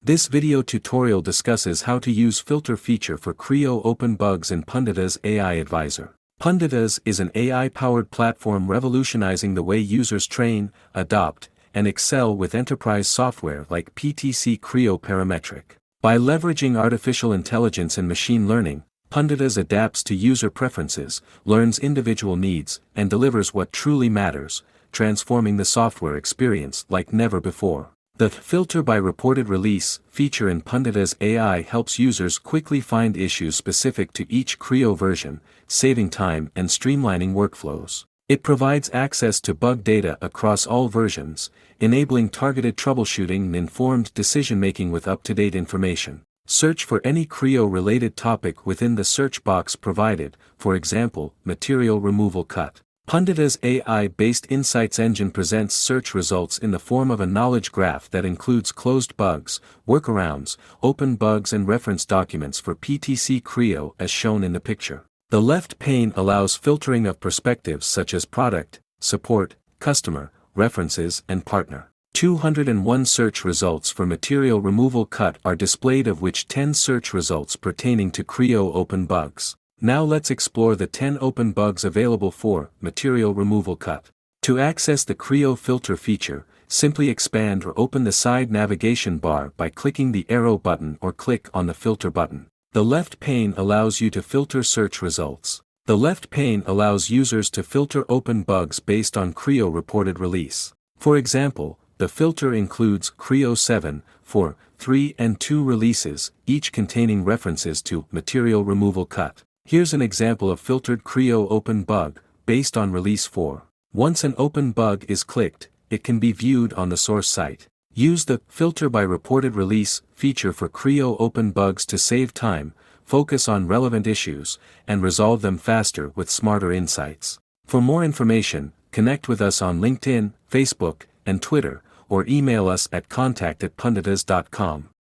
This video tutorial discusses how to use filter feature for Creo Open Bugs in Punditas AI Advisor. Punditas is an AI-powered platform revolutionizing the way users train, adopt, and excel with enterprise software like PTC Creo Parametric. By leveraging artificial intelligence and machine learning, Punditas adapts to user preferences, learns individual needs, and delivers what truly matters, transforming the software experience like never before. The Filter by Reported Release feature in Punditas AI helps users quickly find issues specific to each Creo version, saving time and streamlining workflows. It provides access to bug data across all versions, enabling targeted troubleshooting and informed decision-making with up-to-date information. Search for any Creo-related topic within the search box provided, for example, material removal cut. Punditas AI-based insights engine presents search results in the form of a knowledge graph that includes closed bugs, workarounds, open bugs and reference documents for PTC Creo as shown in the picture. The left pane allows filtering of perspectives such as product, support, customer, references and partner. 201 search results for material removal cut are displayed, of which 10 search results pertaining to Creo Open Bugs. Now let's explore the 10 open bugs available for material removal cut. To access the Creo filter feature, simply expand or open the side navigation bar by clicking the arrow button or click on the filter button. The left pane allows you to filter search results. The left pane allows users to filter open bugs based on Creo reported release. For example, the filter includes Creo 7, 4, 3 and 2 releases, each containing references to material removal cut. Here's an example of filtered Creo open bug, based on release 4. Once an open bug is clicked, it can be viewed on the source site. Use the Filter by Reported Release feature for Creo Open Bugs to save time, focus on relevant issues, and resolve them faster with smarter insights. For more information, connect with us on LinkedIn, Facebook, and Twitter, or email us at contact@punditas.com.